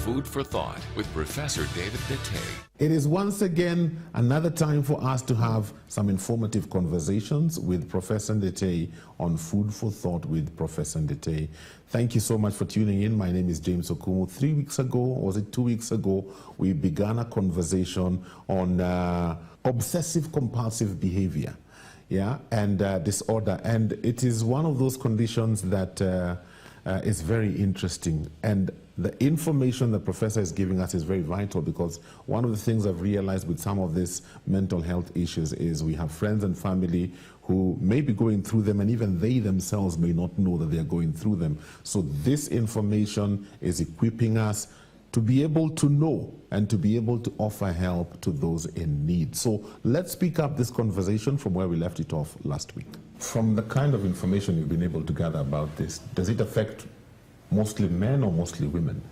Food for Thought with Professor David Dete. It is once again another time for us to have some informative conversations with Professor Dete on Food for Thought with Professor Dete. Thank you so much for tuning in. My name is James Okumu. 3 weeks ago, or was it 2 weeks ago, we began a conversation on obsessive compulsive behavior, and disorder. And it is one of those conditions that is very interesting. And the information the professor is giving us is very vital, because one of the things I've realized with some of these mental health issues is we have friends and family who may be going through them, and even they themselves may not know that they are going through them. So this information is equipping us to be able to know and to be able to offer help to those in need. So let's pick up this conversation from where we left it off last week. From the kind of information you've been able to gather about this, does it affect mostly men or mostly women?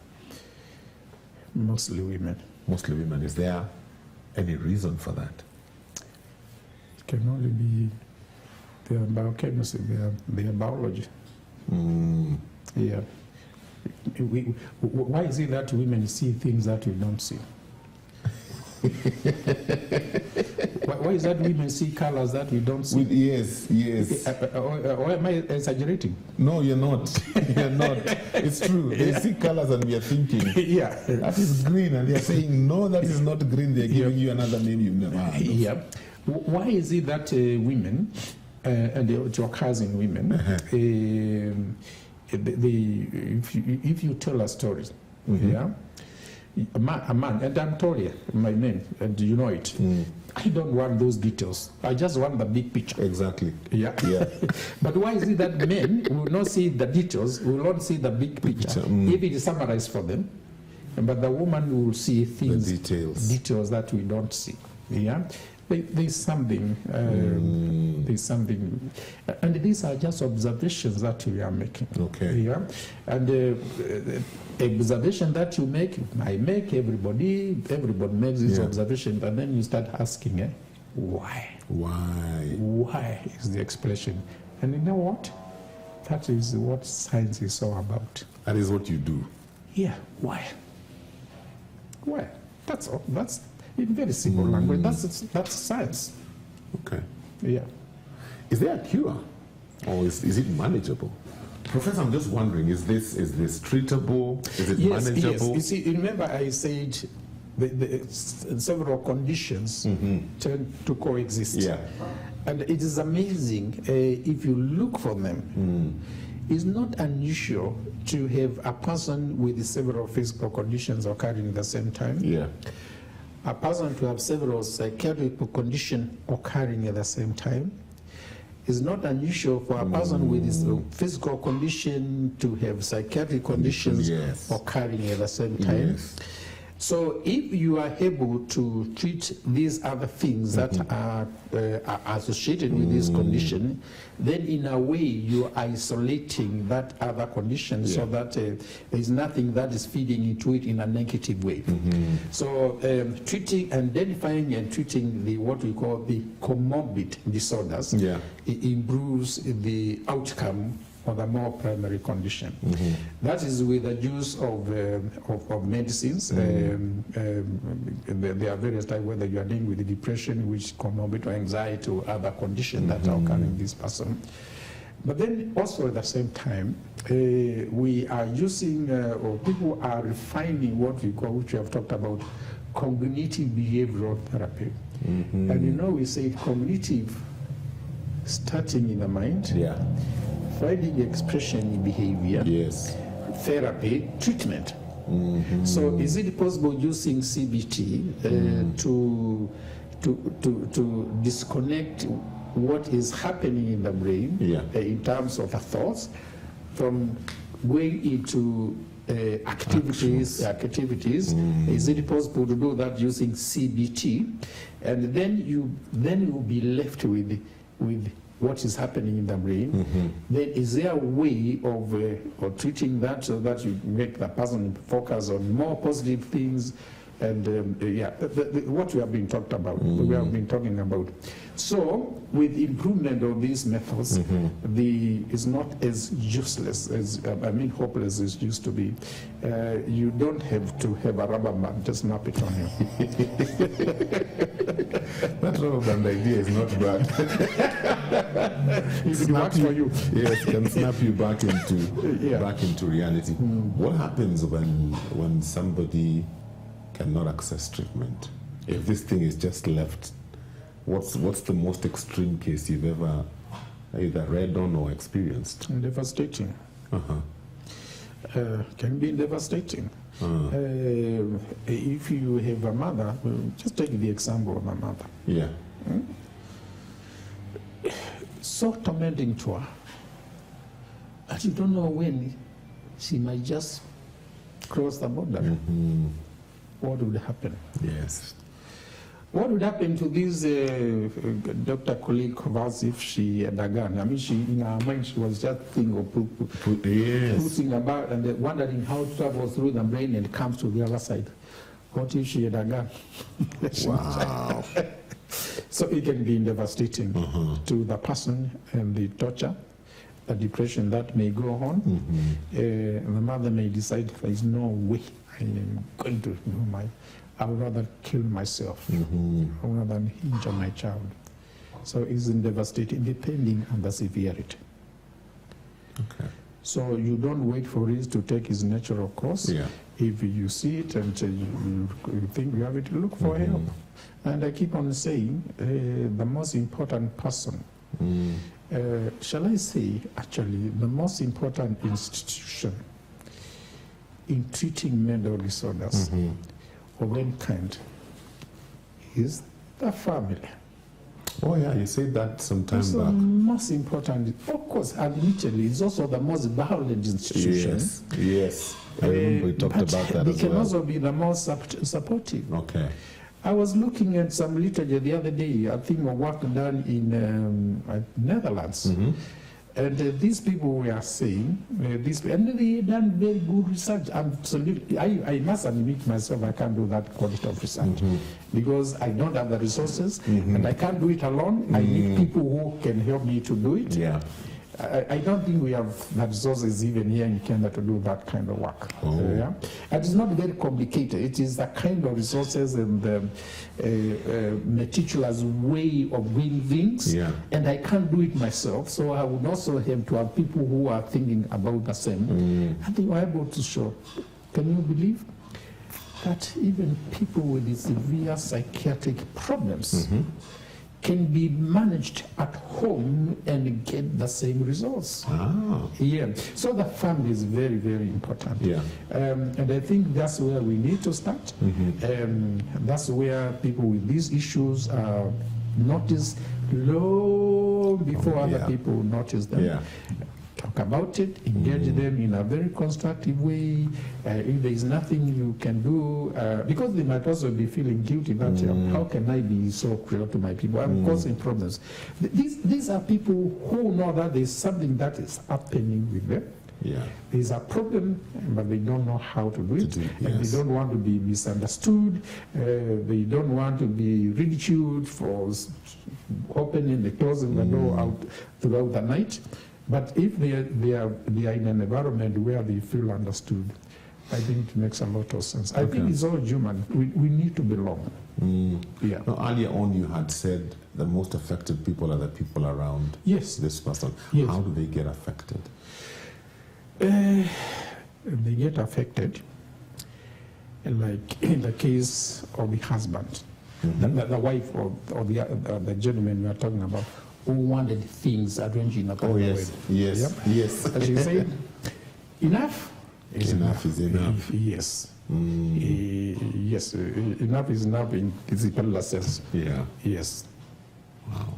Mostly women. Mostly women. Is there any reason for that? It can only be their biochemistry, their biology. Yeah. Why is it that women see things that we don't see? Why is that women see colors that we don't see? Yes. Or am I exaggerating? No, you're not. You're not. It's true. They see colors and we are thinking, that is green, and they're saying, no, that is not green. They're giving you another name you've never heard of. Yeah. Why is it that women, and it occurs in women, if you tell a story, a man, and I'm Toria, my name, and you know it. I don't want those details. I just want the big picture. Exactly. Yeah. But why is it that men will not see the details, will not see the big picture, if it is summarized for them, but the woman will see things, the details that we don't see. Yeah. There's something, and these are just observations that we are making. Okay. Yeah, and observation that you make, I make, everybody makes this observation, and then you start asking, why? Why is the expression? And you know what? That is what science is all about. That is what you do. Yeah. Why? That's all. That's in very simple language. That's science. Okay. Yeah. Is there a cure, or is it manageable? Professor, I'm just wondering, is this treatable? Is it manageable? Yes. You see, remember I said the several conditions tend to coexist. Yeah. And it is amazing if you look for them. It's not unusual to have a person with several physical conditions occurring at the same time. Yeah. A person to have several psychiatric conditions occurring at the same time. It's not unusual for a person with this physical condition to have psychiatric conditions occurring at the same time. Yes. So if you are able to treat these other things that are associated with this condition, then in a way you are isolating that other condition so that there is nothing that is feeding into it in a negative way. So identifying and treating what we call the comorbid disorders, it improves the outcome of the more primary condition. That is with the use of medicines. There are various types, whether you are dealing with the depression, which comorbid, or anxiety, or other conditions that are occurring in this person. But then also at the same time, we are using, or people are refining what we call, which we have talked about, cognitive behavioral therapy. And you know, we say cognitive, starting in the mind, finding expression in behavior, therapy, treatment. So is it possible using CBT to disconnect what is happening in the brain in terms of the thoughts from going into activities? Is it possible to do that using CBT? And then you'll be left with what is happening in the brain. Then is there a way of treating that so that you make the person focus on more positive things, And what we have been talked about, we have been talking about. So with improvement of these methods, it's not as useless as, hopeless as it used to be. You don't have to have a rubber band to snap it on you. That rubber band idea is not bad. It works for you. Yes, can snap you back into reality. What happens when somebody cannot access treatment? If this thing is just left, what's the most extreme case you've ever either read on or experienced? Devastating. Can be devastating. If you have a mother, just take the example of a mother. Yeah. So tormenting to her, and you don't know when she might just cross the border. What would happen? Yes. What would happen to this doctor colleague of ours if she had a gun? In her mind, she was just thinking of putting about and wondering how it travels through the brain and comes to the other side. What if she had a gun? Wow. So it can be devastating to the person and the torture, the depression that may go on. The mother may decide there is no way I am going to do I would rather kill myself rather than injure my child. So it's devastating depending on the severity. Okay. So you don't wait for it to take its natural course. Yeah. If you see it and you think you have it, look for help. And I keep on saying the most important person, shall I say, actually, the most important institution in treating mental disorders of any kind is the family. Oh yeah, you said that some time It's back. the most important, of course, admittedly, it's also the most violent institution. Yes. I remember we talked about that they as can well. also be the most supportive. Okay. I was looking at some literature the other day, I think a work done in Netherlands. And these people were saying, and they done very good research. Absolutely, I must admit myself, I can't do that quality of research because I don't have the resources and I can't do it alone. I need people who can help me to do it. Yeah. I don't think we have the resources even here in Kenya to do that kind of work. And it's not very complicated. It is the kind of resources and the meticulous way of doing things. Yeah. And I can't do it myself, so I would also have to have people who are thinking about the same. And they were able to show. Can you believe that even people with severe psychiatric problems can be managed at home and get the same results? Yeah. So the family is very, very important. Yeah. And I think that's where we need to start. That's where people with these issues are noticed long before other people notice them. Yeah. Talk about it, engage them in a very constructive way. If there is nothing you can do, because they might also be feeling guilty that how can I be so cruel to my people? I'm causing problems. These are people who know that there's something that is happening with them. Yeah. There's a problem, but they don't know how to do it. And they don't want to be misunderstood. They don't want to be ridiculed for opening and closing the door out throughout the night. But if they are in an environment where they feel understood, I think it makes a lot of sense. I think it's all human. We need to belong. Yeah. Now, earlier on, you had said the most affected people are the people around this person. Yes. How do they get affected? They get affected, like in the case of the husband, the wife or the gentleman we are talking about, who wanted things arranged in a kind of way. Yes. As you say, enough is enough. Is enough. Yes. Yes, enough is enough in physical sense. Yeah. Yes. Wow.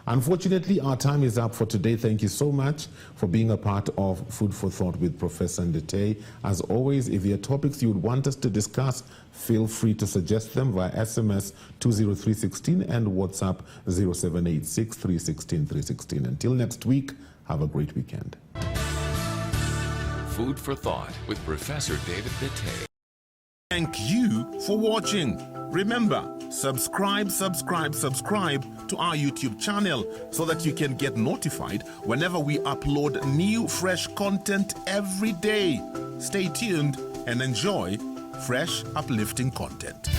Unfortunately, our time is up for today. Thank you so much for being a part of Food for Thought with Professor Ndetey. As always, if there are topics you would want us to discuss, feel free to suggest them via SMS 20316 and WhatsApp 0786 316 316. Until next week, have a great weekend. Food for Thought with Professor David Ndetey. Thank you for watching. Remember, subscribe to our YouTube channel so that you can get notified whenever we upload new fresh content every day. Stay tuned and enjoy fresh, uplifting content.